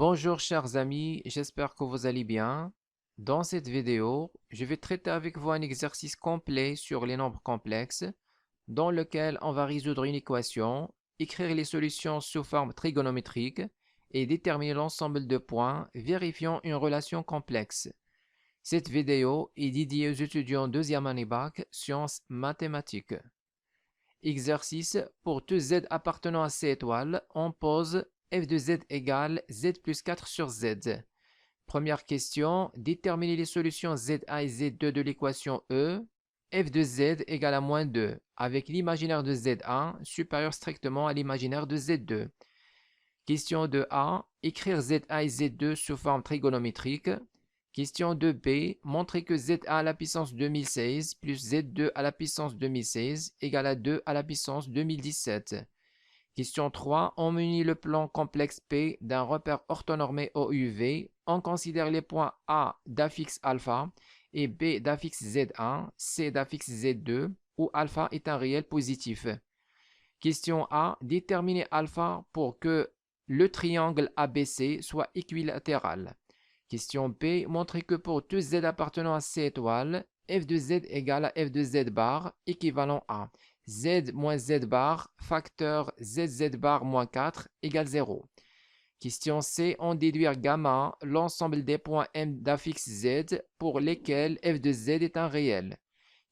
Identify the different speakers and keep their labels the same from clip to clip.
Speaker 1: Bonjour chers amis, j'espère que vous allez bien. Dans cette vidéo, je vais traiter avec vous un exercice complet sur les nombres complexes, dans lequel on va résoudre une équation, écrire les solutions sous forme trigonométrique et déterminer l'ensemble de points vérifiant une relation complexe. Cette vidéo est dédiée aux étudiants deuxième année bac, sciences mathématiques. Exercice: pour tout z appartenant à C étoile, on pose f de z égale z plus 4 sur z. Première question, déterminer les solutions za et z2 de l'équation E, f de z égale à moins 2, avec l'imaginaire de z1 supérieur strictement à l'imaginaire de z2. Question 2a, écrire za et z2 sous forme trigonométrique. Question 2b, montrer que za à la puissance 2016 plus z2 à la puissance 2016 égale à 2 à la puissance 2017. Question 3, on munit le plan complexe P d'un repère orthonormé OUV. On considère les points A d'affixe alpha et B d'affixe Z1, C d'affixe Z2, où alpha est un réel positif. Question A, déterminer alpha pour que le triangle ABC soit équilatéral. Question B, montrer que pour tout z appartenant à C étoile, f de z égale à f de z bar équivalent à z moins z bar facteur zz bar moins 4 égale 0. Question C, en déduire gamma l'ensemble des points M d'affixe Z pour lesquels f de Z est un réel.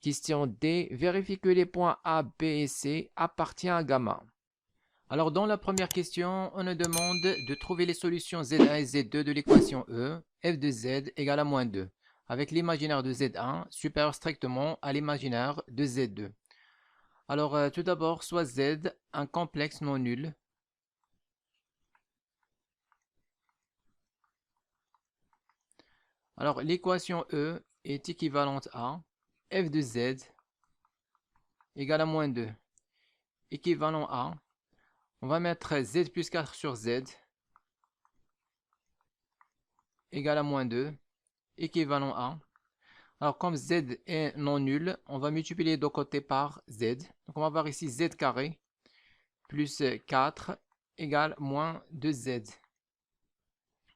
Speaker 1: Question D, vérifie que les points A, B et C appartiennent à gamma. Alors dans la première question, on nous demande de trouver les solutions Z1 et Z2 de l'équation E, f de Z égale à moins 2, avec l'imaginaire de Z1 supérieur strictement à l'imaginaire de Z2. Alors tout d'abord, soit Z un complexe non nul. Alors l'équation E est équivalente à f de Z égale à moins 2, équivalent à, on va mettre Z plus 4 sur Z égale à moins 2, équivalent à, alors comme Z est non nul, on va multiplier les deux côtés par Z. Donc on va avoir ici Z carré plus 4 égale moins 2Z.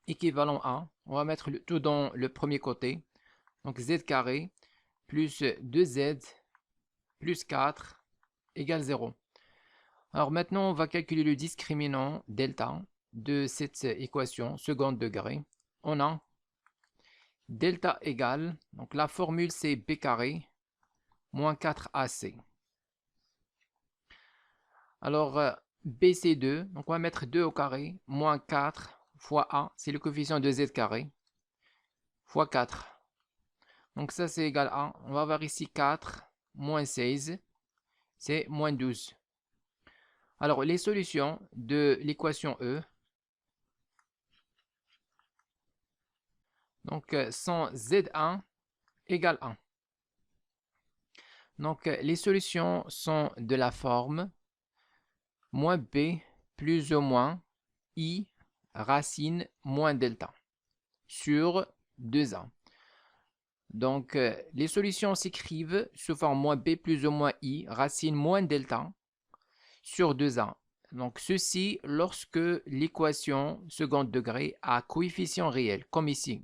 Speaker 1: Équivalent à, on va mettre tout dans le premier côté. Donc Z carré plus 2Z plus 4 égale 0. Alors maintenant on va calculer le discriminant delta de cette équation second degré. On a delta égale, donc la formule c'est b carré moins 4ac. Alors b c'est 2, donc on va mettre 2 au carré, moins 4 fois a, c'est le coefficient de z carré, fois 4. Donc ça c'est égal à, on va avoir ici 4 moins 16, c'est moins 12. Alors les solutions de l'équation E, donc sont z1 égale 1. Donc les solutions sont de la forme moins b plus ou moins i racine moins delta sur 2a. Donc les solutions s'écrivent sous forme moins b plus ou moins i racine moins delta sur 2a. Donc ceci lorsque l'équation second degré a coefficient réel, comme ici.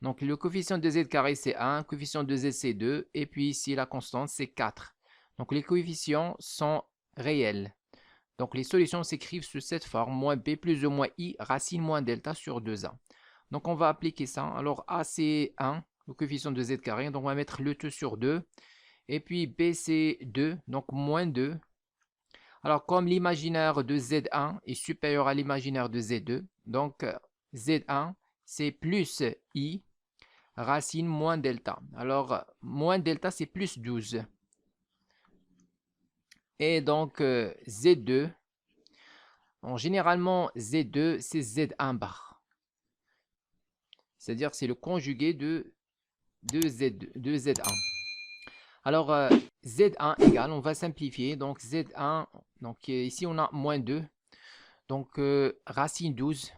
Speaker 1: Donc le coefficient de z carré c'est 1, le coefficient de z c'est 2, et puis ici la constante c'est 4. Donc les coefficients sont réels. Donc les solutions s'écrivent sous cette forme, moins b plus ou moins i racine moins delta sur 2a. Donc on va appliquer ça. Alors a c'est 1, le coefficient de z carré, donc on va mettre le tout sur 2. Et puis b c'est 2, donc moins 2. Alors comme l'imaginaire de z1 est supérieur à l'imaginaire de z2, donc z1 c'est plus i racine moins delta. Alors moins delta c'est plus 12. Et donc z2, bon, généralement z2 c'est z1 bar. C'est-à-dire c'est le conjugué de Z1. Alors Z1 égale, on va simplifier, donc Z1, donc ici on a moins 2, donc racine 12,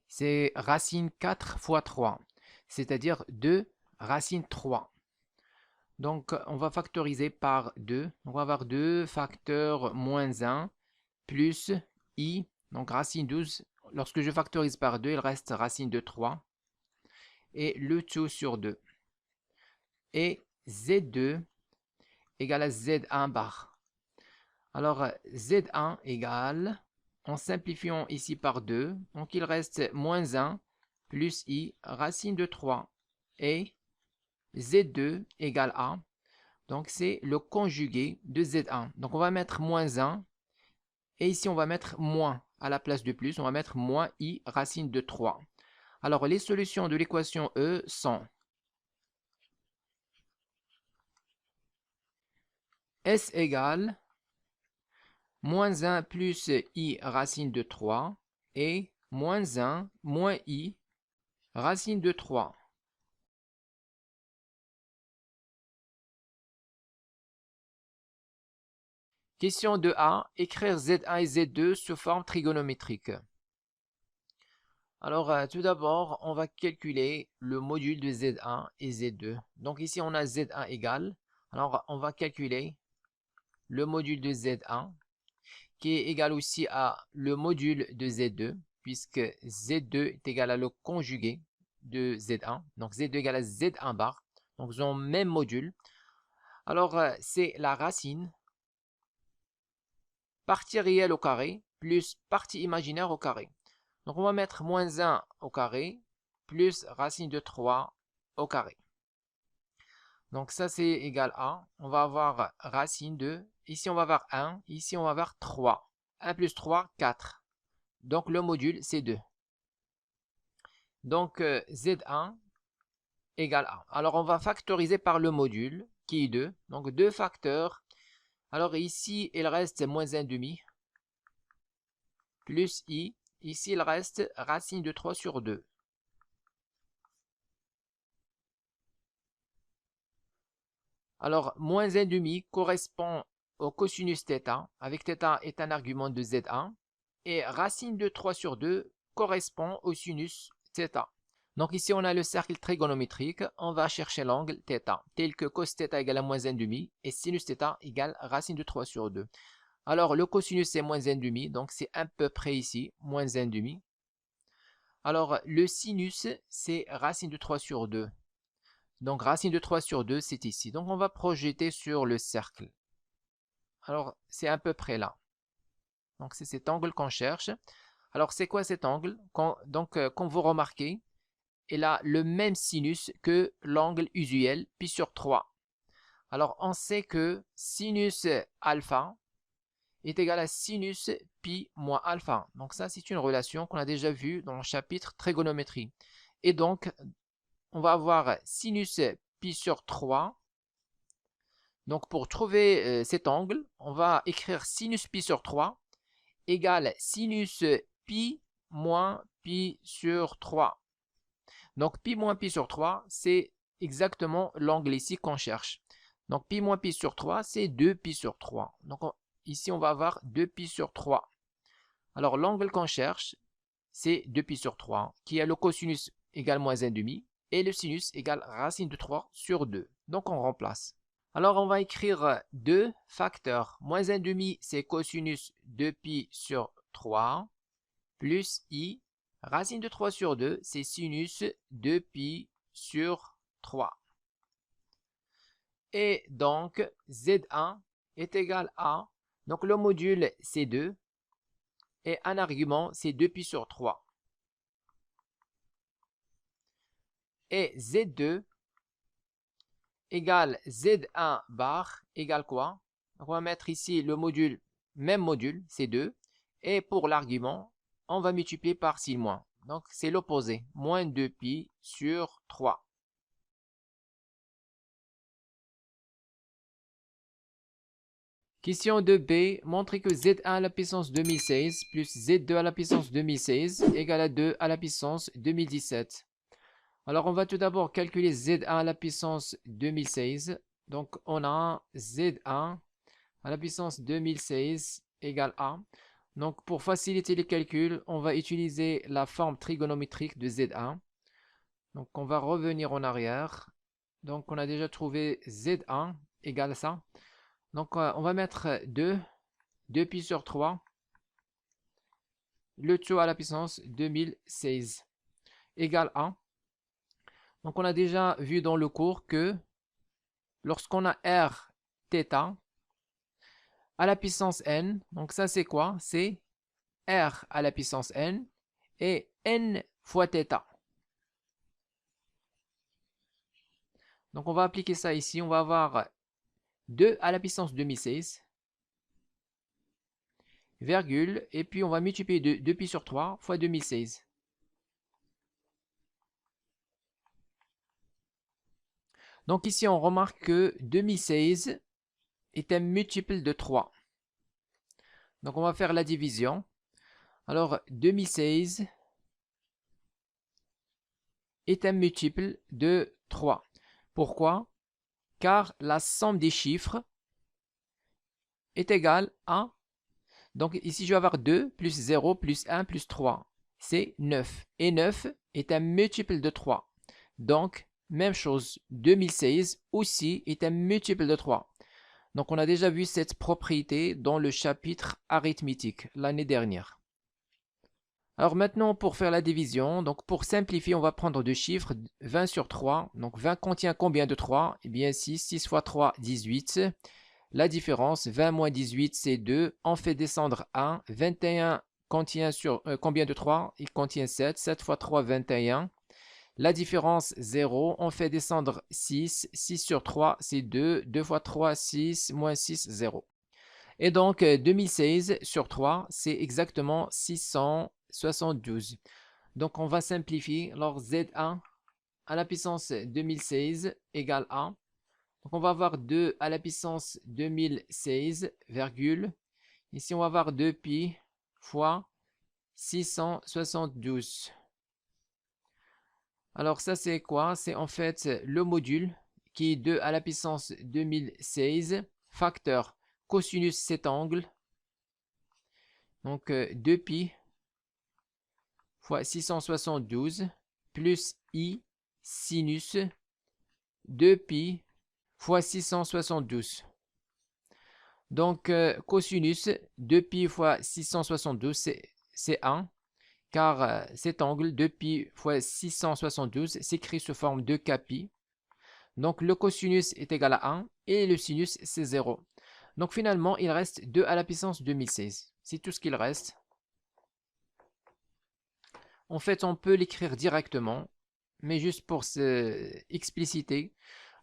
Speaker 1: c'est racine 4 fois 3, c'est-à-dire 2 racine 3. Donc on va factoriser par 2, on va avoir 2 facteur moins 1 plus i, donc racine 12, lorsque je factorise par 2, il reste racine de 3. Et le tout sur 2. Et Z2 égale à Z1 bar. Alors, Z1 égale, en simplifiant ici par 2, donc il reste moins 1 plus I racine de 3. Et Z2 égale A. Donc, c'est le conjugué de Z1. Donc, on va mettre moins 1. Et ici, on va mettre moins à la place de plus. On va mettre moins I racine de 3. Alors, les solutions de l'équation E sont S égale moins 1 plus I racine de 3 et moins 1 moins I racine de 3. Question 2A. Écrire Z1 et Z2 sous forme trigonométrique. Alors, tout d'abord, on va calculer le module de Z1 et Z2. Donc ici, on a Z1 égale. Alors, on va calculer le module de Z1 qui est égal aussi à le module de Z2 puisque Z2 est égal à le conjugué de Z1. Donc Z2 égale à Z1 bar. Donc ils ont le même module. Alors, c'est la racine partie réelle au carré plus partie imaginaire au carré. Donc on va mettre moins 1 au carré plus racine de 3 au carré. Donc ça c'est égal à, on va avoir racine de, ici on va avoir 1, ici on va avoir 3. 1 plus 3, 4. Donc le module c'est 2. Donc Z1 égale A. Alors on va factoriser par le module qui est 2. Donc 2 facteurs. Alors ici il reste moins 1 demi plus I. Ici il reste racine de 3 sur 2. Alors moins 1 demi correspond au cosinus θ, avec θ est un argument de Z1. Et racine de 3 sur 2 correspond au sinus θ. Donc ici, on a le cercle trigonométrique. On va chercher l'angle θ, tel que cos θ égale à moins 1 demi et sinus θ égale racine de 3 sur 2. Alors, le cosinus, c'est moins 1 demi, donc c'est à peu près ici, moins 1 demi. Alors, le sinus, c'est racine de 3 sur 2. Donc, racine de 3 sur 2, c'est ici. Donc, on va projeter sur le cercle. Alors, c'est à peu près là. Donc, c'est cet angle qu'on cherche. Alors, c'est quoi cet angle? Donc, comme vous remarquez, il a le même sinus que l'angle usuel, pi sur 3. Alors, on sait que sinus alpha est égal à sinus pi moins alpha. Donc, ça, c'est une relation qu'on a déjà vue dans le chapitre trigonométrie. Et donc, on va avoir sinus pi sur 3. Donc, pour trouver cet angle, on va écrire sinus pi sur 3 égale sinus pi moins pi sur 3. Donc, pi moins pi sur 3, c'est exactement l'angle ici qu'on cherche. Donc, pi moins pi sur 3, c'est 2 pi sur 3. Donc, ici, on va avoir 2 pi sur 3. Alors, l'angle qu'on cherche, c'est 2 pi sur 3, qui a le cosinus égale moins 1 demi, et le sinus égale racine de 3 sur 2. Donc, on remplace. Alors, on va écrire 2 facteurs. Moins 1 demi, c'est cosinus 2 pi sur 3, plus i. Racine de 3 sur 2, c'est sinus 2pi sur 3. Et donc, Z1 est égal à, donc le module c'est 2, et un argument c'est 2pi sur 3. Et Z2 égale Z1 bar égale quoi? Donc on va mettre ici le module, même module, c'est 2. Et pour l'argument, on va multiplier par 6 moins. Donc c'est l'opposé, moins 2pi sur 3. Question 2b, montrez que Z1 à la puissance 2016 plus Z2 à la puissance 2016 égale à 2 à la puissance 2017. Alors on va tout d'abord calculer Z1 à la puissance 2016. Donc on a Z1 à la puissance 2016 égale A. Donc pour faciliter les calculs, on va utiliser la forme trigonométrique de Z1. Donc on va revenir en arrière. Donc on a déjà trouvé Z1 égale ça. Donc on va mettre 2 pi sur 3 le tout à la puissance 2016 égale à. Donc on a déjà vu dans le cours que lorsqu'on a r θ à la puissance n, donc ça c'est quoi? C'est r à la puissance n et n fois θ. Donc on va appliquer ça ici, on va avoir 2 à la puissance 2016, virgule, et puis on va multiplier 2pi sur 3 fois 2016. Donc ici on remarque que 2016 est un multiple de 3. Donc on va faire la division. Alors 2016 est un multiple de 3. Pourquoi? Car la somme des chiffres est égale à... Donc ici je vais avoir 2 plus 0 plus 1 plus 3. C'est 9. Et 9 est un multiple de 3. Donc même chose, 2016 aussi est un multiple de 3. Donc on a déjà vu cette propriété dans le chapitre arithmétique l'année dernière. Alors maintenant pour faire la division, donc pour simplifier on va prendre deux chiffres, 20 sur 3. Donc 20 contient combien de 3? Eh bien 6, 6 fois 3, 18. La différence, 20 moins 18 c'est 2, on fait descendre 1. 21 contient combien de 3? Il contient 7, 7 fois 3, 21. La différence 0, on fait descendre 6, 6 sur 3 c'est 2, 2 fois 3, 6, moins 6, 0. Et donc 2016 sur 3 c'est exactement 672. Donc on va simplifier, alors Z1 à la puissance 2016 égale A. Donc on va avoir 2 à la puissance 2016, virgule. Ici on va avoir 2pi fois 672. Alors ça c'est quoi? C'est en fait le module qui est 2 à la puissance 2016, facteur cosinus cet angle. Donc 2pi fois 672 plus i sinus 2pi fois 672. Donc cosinus 2pi fois 672 c'est 1. Car cet angle 2pi fois 672 s'écrit sous forme de kpi. Donc le cosinus est égal à 1 et le sinus c'est 0. Donc finalement il reste 2 à la puissance 2016. C'est tout ce qu'il reste. En fait on peut l'écrire directement, mais juste pour expliciter.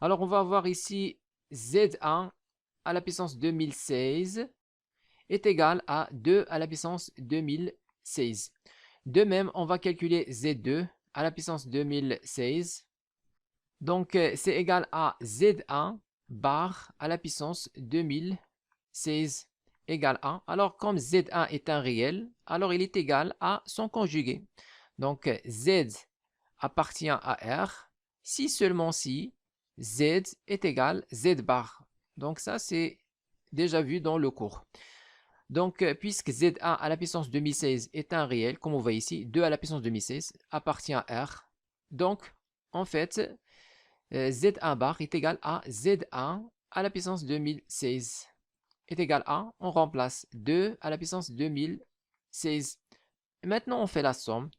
Speaker 1: Alors on va avoir ici Z1 à la puissance 2016 est égal à 2 à la puissance 2016. De même, on va calculer Z2 à la puissance 2016. Donc, c'est égal à Z1 bar à la puissance 2016 égale 1. Alors, comme Z1 est un réel, alors il est égal à son conjugué. Donc, Z appartient à R si seulement si Z est égal Z bar. Donc, ça, c'est déjà vu dans le cours. Donc, puisque Z1 à la puissance 2016 est un réel, comme on voit ici, 2 à la puissance 2016 appartient à R. Donc, en fait, Z1 bar est égal à Z1 à la puissance 2016 est égal à, on remplace 2 à la puissance 2016. Et maintenant, on fait la somme.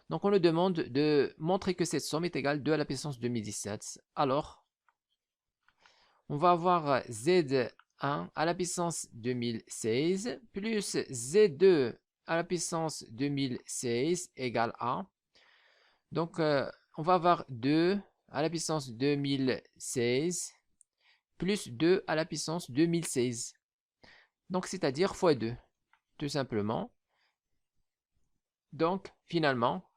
Speaker 1: Donc, on nous demande de montrer que cette somme est égale à 2 à la puissance 2017. Alors, on va avoir Z1 à la puissance 2016 plus Z2 à la puissance 2016 égale à. Donc, on va avoir 2 à la puissance 2016 plus 2 à la puissance 2016. Donc, c'est-à-dire fois 2, tout simplement. Donc, finalement,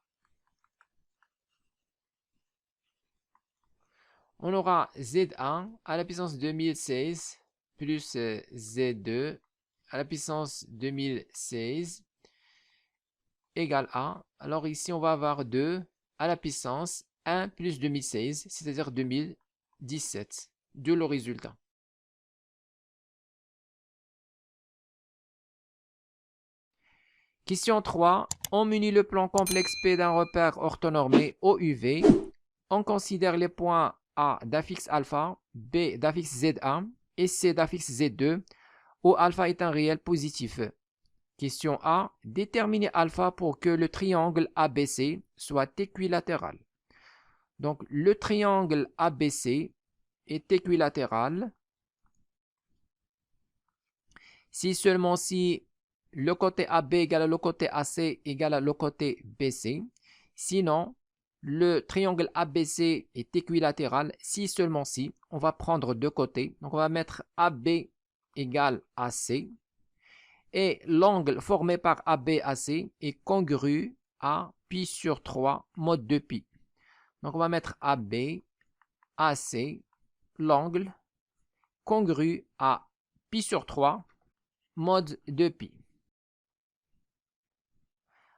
Speaker 1: on aura Z1 à la puissance 2016 plus Z2 à la puissance 2016 égale à. Alors ici, on va avoir 2 à la puissance 1 plus 2016, c'est-à-dire 2017, de le résultat. Question 3. On munit le plan complexe P d'un repère orthonormé OUV. On considère les points A d'affixe alpha, B d'affixe Z1 et C d'affixe Z2, où alpha est un réel positif. Question A. Déterminez alpha pour que le triangle ABC soit équilatéral. Donc, le triangle ABC est équilatéral si seulement si le côté AB égale le côté AC égale le côté BC. Sinon, le triangle ABC est équilatéral si seulement si. On va prendre deux côtés. Donc, on va mettre AB égale AC. Et l'angle formé par ABAC est congru à pi sur 3 mode 2pi. Donc, on va mettre AB, AC, l'angle congru à pi sur 3 mode 2pi.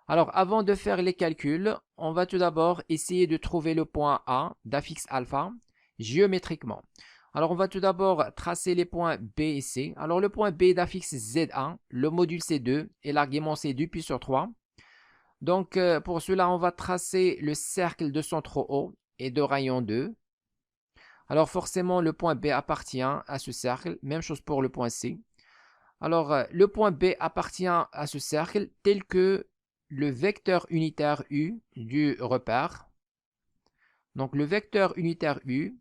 Speaker 1: Alors, avant de faire les calculs, on va tout d'abord essayer de trouver le point A d'affixe alpha géométriquement. Alors, on va tout d'abord tracer les points B et C. Alors, le point B d'affixe Z1, le module C2 et l'argument C2 pi sur 3. Donc, pour cela, on va tracer le cercle de centre O et de rayon 2. Alors, forcément, le point B appartient à ce cercle. Même chose pour le point C. Alors, le point B appartient à ce cercle tel que le vecteur unitaire U du repère. Donc, le vecteur unitaire U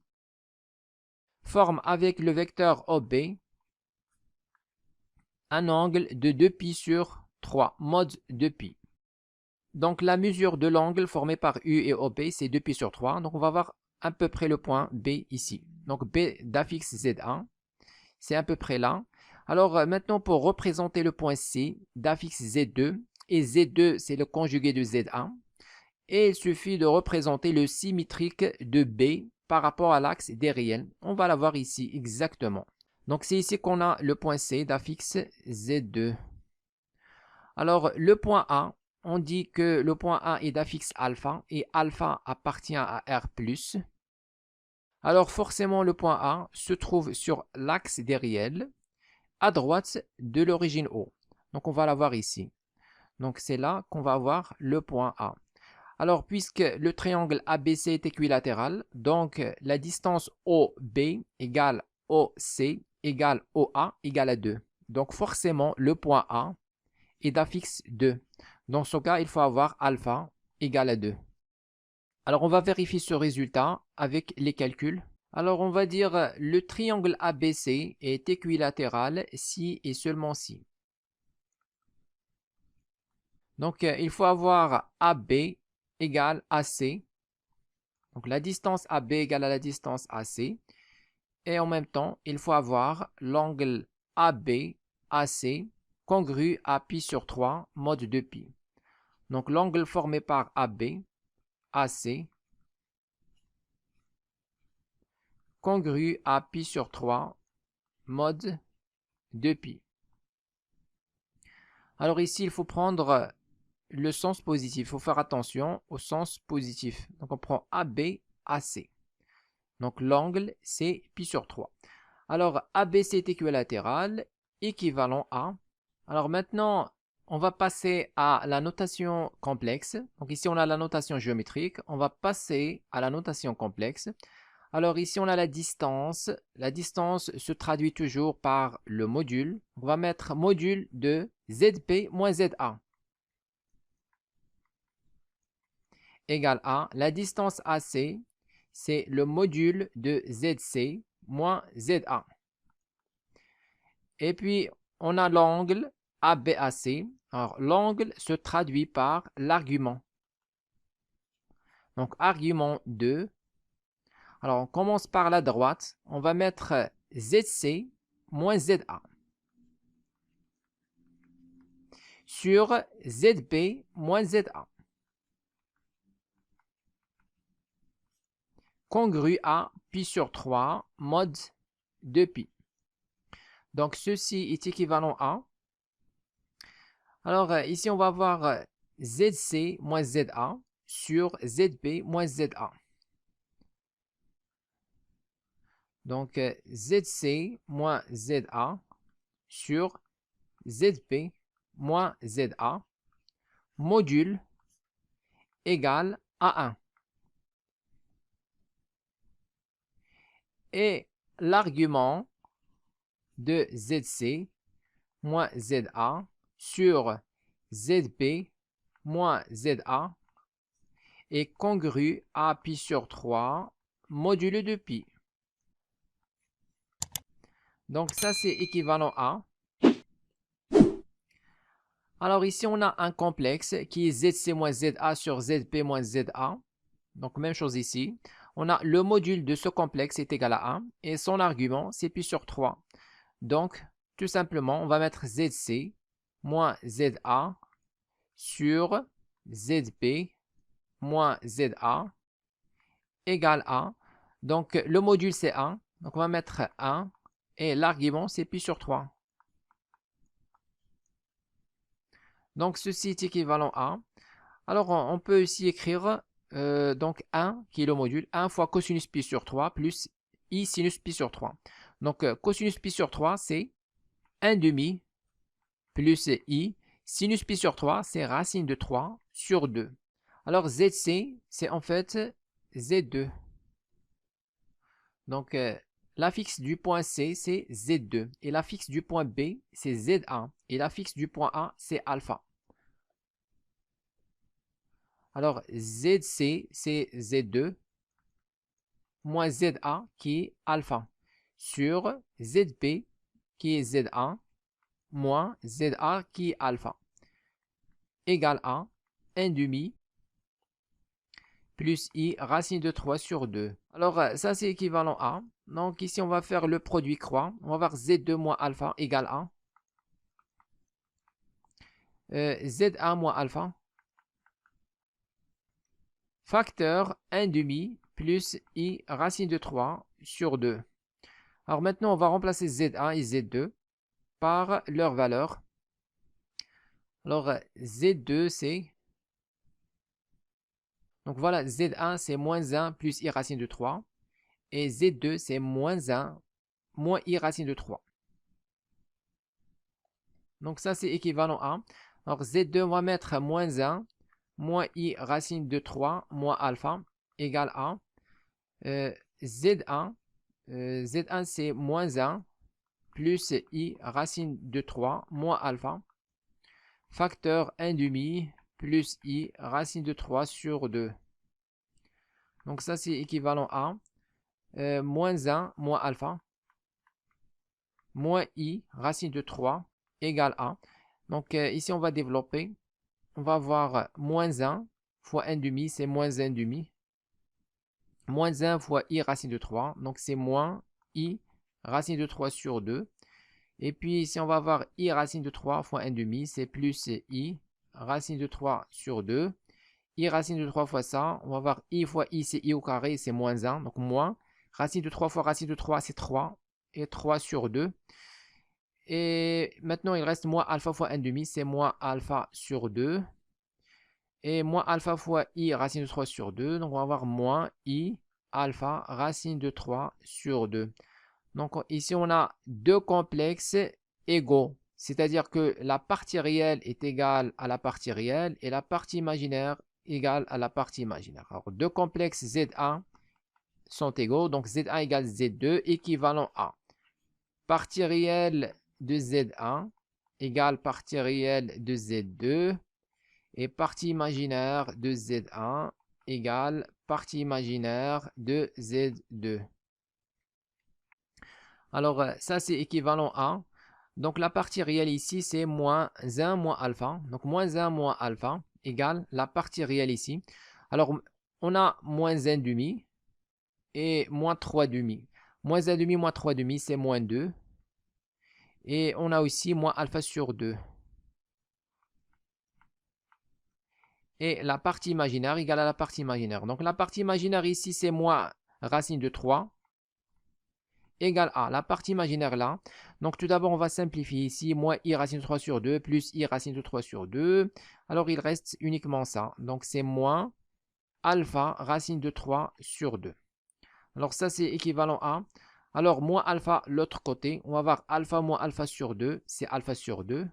Speaker 1: forme avec le vecteur OB un angle de 2pi sur 3, mode 2pi. Donc, la mesure de l'angle formé par U et OB, c'est 2pi sur 3. Donc, on va voir à peu près le point B ici. Donc, B d'affixe Z1, c'est à peu près là. Alors, maintenant, pour représenter le point C d'affixe Z2, et Z2, c'est le conjugué de Z1, et il suffit de représenter le symétrique de B par rapport à l'axe des réels. On va l'avoir ici exactement. Donc, c'est ici qu'on a le point C d'affixe Z2. Alors, le point A, on dit que le point A est d'affixe alpha et alpha appartient à R+. Alors, forcément, le point A se trouve sur l'axe des réels à droite de l'origine O. Donc, on va l'avoir ici. Donc, c'est là qu'on va avoir le point A. Alors, puisque le triangle ABC est équilatéral, donc la distance OB égale OC égale OA égale à 2. Donc, forcément, le point A est d'affixe 2. Dans ce cas, il faut avoir alpha égale à 2. Alors, on va vérifier ce résultat avec les calculs. Alors, on va dire le triangle ABC est équilatéral si et seulement si. Donc, il faut avoir AB égale AC. Donc, la distance AB égale à la distance AC. Et en même temps, il faut avoir l'angle ABAC congru à pi sur 3, mode 2pi. Donc, l'angle formé par AB, AC, congru à pi sur 3, mode 2pi. Alors ici, il faut prendre le sens positif. Il faut faire attention au sens positif. Donc, on prend AB, AC. Donc, l'angle, c'est pi sur 3. Alors, ABC est équilatéral, équivalent à. Alors, maintenant, on va passer à la notation complexe. Donc, ici, on a la notation géométrique. On va passer à la notation complexe. Alors, ici, on a la distance. La distance se traduit toujours par le module. On va mettre module de ZP moins ZA égale à la distance AC, c'est le module de ZC moins ZA. Et puis, on a l'angle ABAC. Alors, l'angle se traduit par l'argument. Donc, argument 2. Alors, on commence par la droite. On va mettre ZC moins ZA sur ZB moins ZA. Congru à pi sur 3, mode 2pi. Donc, ceci est équivalent à. Alors, ici, on va avoir ZC moins ZA sur ZB moins ZA. Donc, ZC moins ZA sur ZB moins ZA module égale à 1. Et l'argument de ZC moins ZA sur ZB moins ZA est congru à pi sur 3 modulo de pi. Donc ça, c'est équivalent à. Alors ici, on a un complexe qui est ZC moins ZA sur ZB moins ZA. Donc même chose ici. On a le module de ce complexe est égal à 1 et son argument, c'est pi sur 3. Donc, tout simplement, on va mettre ZC moins ZA sur ZB moins ZA égale à. Donc, le module, c'est 1. Donc, on va mettre 1 et l'argument, c'est pi sur 3. Donc, ceci est équivalent à. Alors, on peut aussi écrire donc 1, qui est le module, 1 fois cosinus pi sur 3 plus i sinus pi sur 3. Donc, cosinus pi sur 3, c'est 1 demi plus i. Sinus pi sur 3, c'est racine de 3 sur 2. Alors, ZC, c'est en fait Z2. Donc, la fixe du point C, c'est Z2. Et la fixe du point B, c'est Z1. Et la fixe du point A, c'est alpha. Alors, ZC, c'est Z2 moins ZA qui est alpha sur ZB qui est Z1 moins ZA qui est alpha égale à 1 demi plus i racine de 3 sur 2. Alors, ça c'est équivalent à. Donc ici, on va faire le produit croix. On va voir Z2 moins alpha égale à Z1 moins alpha facteur 1 demi plus i racine de 3 sur 2. Alors maintenant, on va remplacer Z1 et Z2 par leur valeur. Alors Z2, c'est... Donc voilà, Z1, c'est moins 1 plus i racine de 3. Et Z2, c'est moins 1 moins i racine de 3. Donc ça, c'est équivalent à... Alors Z2, on va mettre moins 1 moins i racine de 3 moins alpha égale à Z1. Z1, c'est moins 1 plus i racine de 3 moins alpha facteur 1 demi plus i racine de 3 sur 2. Donc ça, c'est équivalent à moins 1 moins alpha moins i racine de 3 égale à. Donc ici, on va développer. On va avoir moins 1 fois 1 demi, c'est moins 1 demi. Moins 1 fois i racine de 3, donc c'est moins i racine de 3 sur 2. Et puis ici, on va avoir i racine de 3 fois 1 demi, c'est plus i racine de 3 sur 2. I racine de 3 fois ça, on va avoir i fois i, c'est i au carré, c'est moins 1, donc moins. Racine de 3 fois racine de 3, c'est 3, et 3 sur 2. Et maintenant, il reste moins alpha fois 1 demi, c'est moins alpha sur 2. Et moins alpha fois i racine de 3 sur 2. Donc, on va avoir moins i alpha racine de 3 sur 2. Donc, ici, on a deux complexes égaux. C'est-à-dire que la partie réelle est égale à la partie réelle et la partie imaginaire égale à la partie imaginaire. Alors, deux complexes Z1 sont égaux. Donc, Z1 égale Z2 équivalent à partie réelle de Z1 égale partie réelle de Z2 et partie imaginaire de Z1 égale partie imaginaire de Z2. Alors, ça, c'est équivalent à... Donc, la partie réelle ici, c'est moins 1 moins alpha. Donc, moins 1 moins alpha égale la partie réelle ici. Alors, on a moins 1 demi et moins 3 demi. Moins 1 demi, moins 3 demi, c'est moins 2. Et on a aussi moins alpha sur 2. Et la partie imaginaire égale à la partie imaginaire. Donc, la partie imaginaire ici, c'est moins racine de 3 égale à la partie imaginaire là. Donc, tout d'abord, on va simplifier ici. Moins i racine de 3 sur 2 plus i racine de 3 sur 2. Alors, il reste uniquement ça. Donc, c'est moins alpha racine de 3 sur 2. Alors, ça, c'est équivalent à... Alors, moins alpha, l'autre côté. On va avoir alpha moins alpha sur 2. C'est alpha sur 2.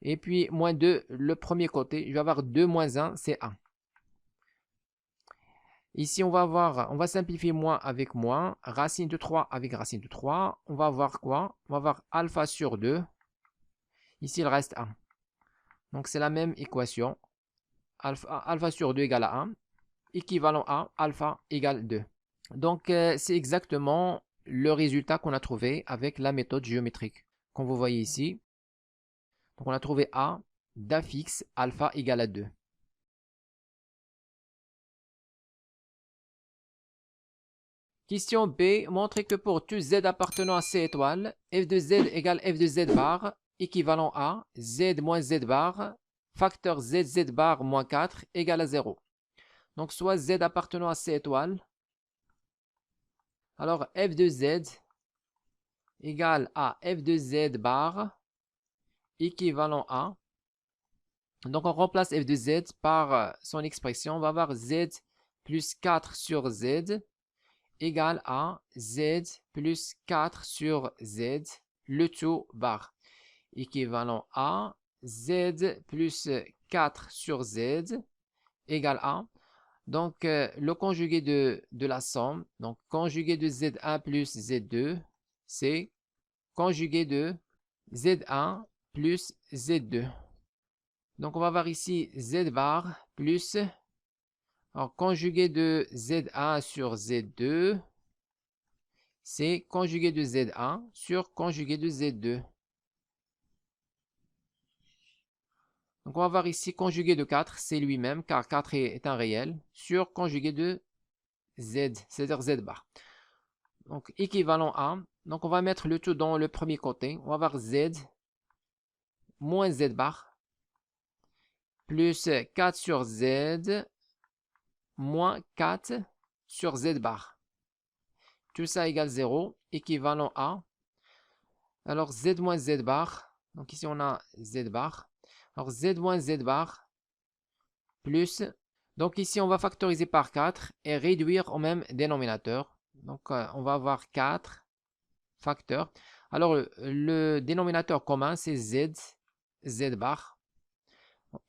Speaker 1: Et puis, moins 2, le premier côté. Je vais avoir 2 moins 1, c'est 1. Ici, on va simplifier moins avec moins. Racine de 3 avec racine de 3. On va avoir quoi? On va avoir alpha sur 2. Ici, il reste 1. Donc c'est la même équation. Alpha sur 2 égale à 1, équivalent à alpha égale 2. Donc c'est exactement le résultat qu'on a trouvé avec la méthode géométrique. Comme vous voyez ici, donc on a trouvé A d'affixe alpha égale à 2. Question B, montrez que pour tout z appartenant à C étoile, f de z égale f de z bar, équivalent à z moins z bar, facteur z bar moins 4 égale à 0. Donc soit z appartenant à C étoile, alors f de z égale à f de z bar, équivalent à, donc on remplace f de z par son expression, on va avoir z plus 4 sur z égale à z plus 4 sur z, le tout bar, équivalent à z plus 4 sur z égale à, donc le conjugué de la somme, donc conjugué de z1 plus z2, c'est conjugué de z1 plus z2. Donc on va voir ici z bar plus, alors conjugué de z1 sur z2, c'est conjugué de z1 sur conjugué de z2. Donc on va voir ici conjugué de 4, c'est lui-même, car 4 est un réel, sur conjugué de z, c'est-à-dire z bar. Donc équivalent à, donc on va mettre le tout dans le premier côté, on va avoir z moins z bar, plus 4 sur z, moins 4 sur z bar. Tout ça égale 0, équivalent à, alors z moins z bar, donc ici on a z bar, alors z moins z bar, plus, donc ici on va factoriser par 4 et réduire au même dénominateur. Donc on va avoir 4 facteurs. Alors le dénominateur commun c'est z, z bar.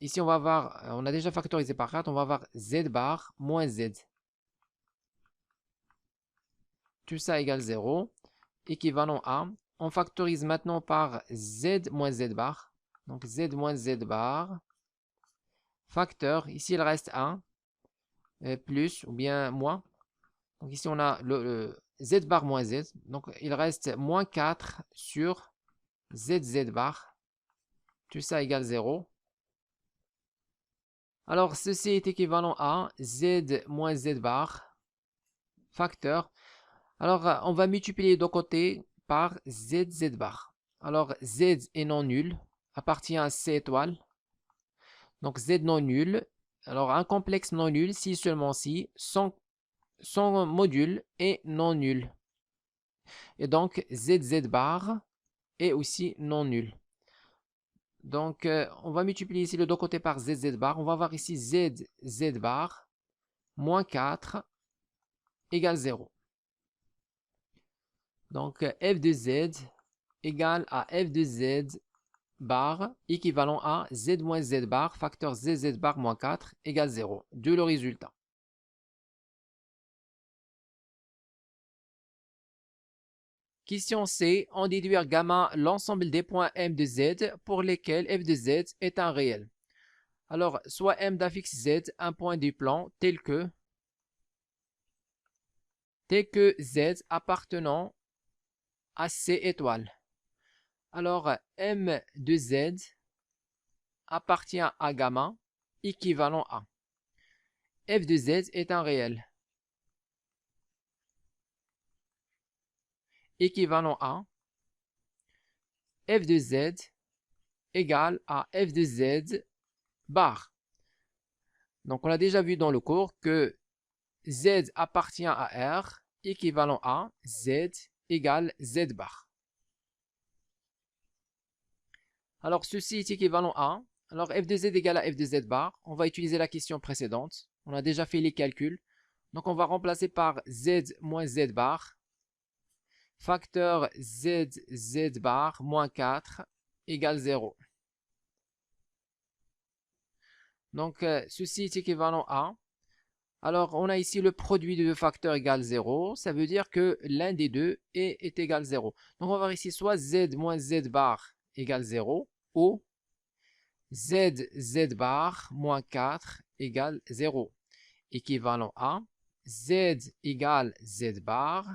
Speaker 1: Ici on va avoir, on a déjà factorisé par 4, on va avoir z bar moins z. Tout ça égale 0, équivalent à, on factorise maintenant par z moins z bar. Donc z moins z bar, facteur, ici il reste 1, plus ou bien moins. Donc ici on a le z bar moins z, donc il reste moins 4 sur z bar. Tout ça égale 0. Alors ceci est équivalent à z moins z bar, facteur. Alors on va multiplier les deux côtés par z bar. Alors z est non nul, appartient à C étoile. Donc z non nul, alors un complexe non nul si seulement si son module est non nul. Et donc z bar est aussi non nul. Donc on va multiplier ici le deux côtés par z bar. On va avoir ici z bar moins 4 égale 0. Donc f de z égale à f de z bar équivalent à z moins z bar facteur z bar moins 4 égale 0. De le résultat. Question C. En déduire gamma l'ensemble des points M de Z pour lesquels f de Z est un réel. Alors, soit M d'affixe Z, un point du plan tel que Z appartenant à C étoile. Alors, M de Z appartient à gamma équivalent à. F de Z est un réel. Équivalent à f de z égale à f de z bar. Donc on a déjà vu dans le cours que z appartient à R, équivalent à z égale z bar. Alors ceci est équivalent à, alors f de z égale à f de z bar, on va utiliser la question précédente, on a déjà fait les calculs, donc on va remplacer par z moins z bar, facteur z bar moins 4 égale 0. Donc ceci est équivalent à, alors on a ici le produit de deux facteurs égale 0, ça veut dire que l'un des deux est égal 0. Donc on va voir ici soit z moins z bar égale 0 ou z bar moins 4 égale 0. Équivalent à z égale z bar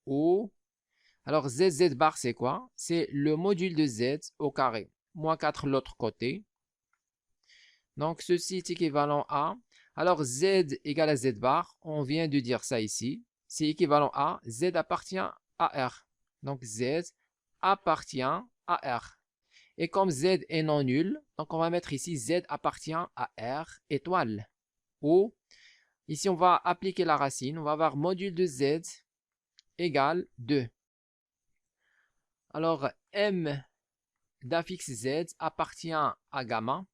Speaker 1: ou... Alors z bar c'est quoi? C'est le module de z au carré, moins 4 l'autre côté. Donc ceci est équivalent à... Alors z égale à z bar, on vient de dire ça ici. C'est équivalent à z appartient à R. Donc z appartient à R. Et comme z est non nul, donc on va mettre ici z appartient à R étoile. Ou, ici on va appliquer la racine, on va avoir module de z égale 2. Alors m d'affixe z appartient à gamma,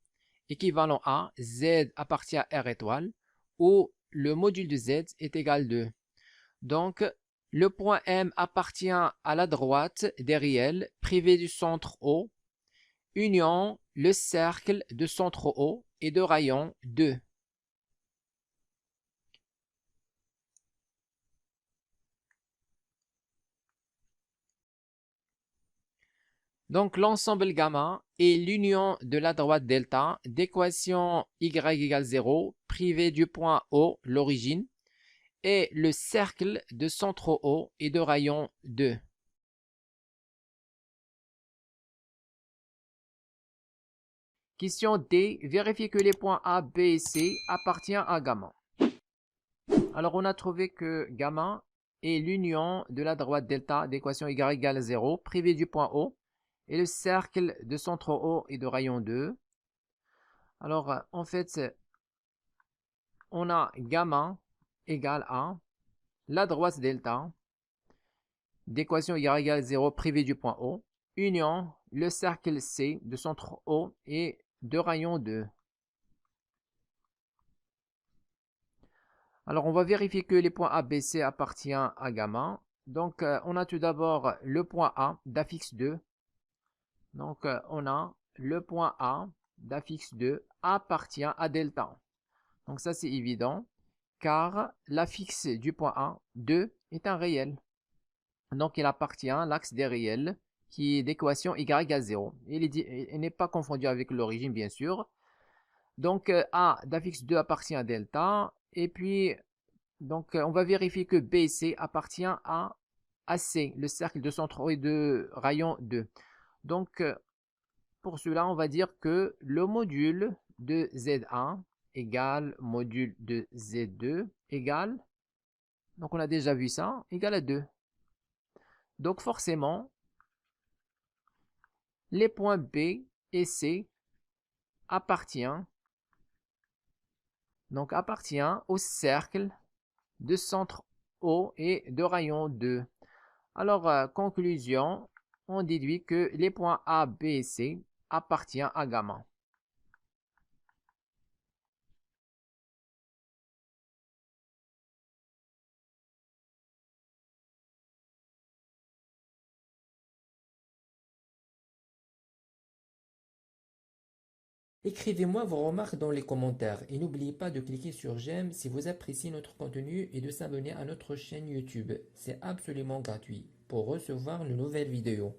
Speaker 1: équivalent à z appartient à R étoile, où le module de z est égal à 2. Donc, le point M appartient à la droite des réels privés du centre O, union le cercle de centre O et de rayon 2. Donc, l'ensemble gamma est l'union de la droite delta d'équation y égale 0 privée du point O, l'origine, et le cercle de centre O et de rayon 2. Question D. Vérifiez que les points A, B et C appartiennent à gamma. Alors, on a trouvé que gamma est l'union de la droite delta d'équation y égale 0 privée du point O et le cercle de centre O et de rayon 2. Alors, en fait, on a gamma égale à la droite delta d'équation y égale 0 privée du point O, union le cercle C de centre O et de rayon 2. Alors, on va vérifier que les points A, B, C appartiennent à gamma. Donc, on a tout d'abord le point A d'affixe 2. Donc, on a le point A d'affixe 2 appartient à delta. Donc, ça, c'est évident, car l'affixe du point A, 2, est un réel. Donc, il appartient à l'axe des réels, qui est d'équation y égale 0. Il n'est pas confondu avec l'origine, bien sûr. Donc, A d'affixe 2 appartient à delta. Et puis, donc, on va vérifier que B et C appartient à C, le cercle de centre et de rayon 2. Donc, pour cela, on va dire que le module de Z1 égale module de Z2 égale, donc on a déjà vu ça, égale à 2. Donc, forcément, les points B et C appartiennent au cercle de centre O et de rayon 2. Alors, conclusion, on déduit que les points A, B et C appartiennent à gamma.
Speaker 2: Écrivez-moi vos remarques dans les commentaires et n'oubliez pas de cliquer sur j'aime si vous appréciez notre contenu et de s'abonner à notre chaîne YouTube. C'est absolument gratuit pour recevoir de nouvelles vidéos.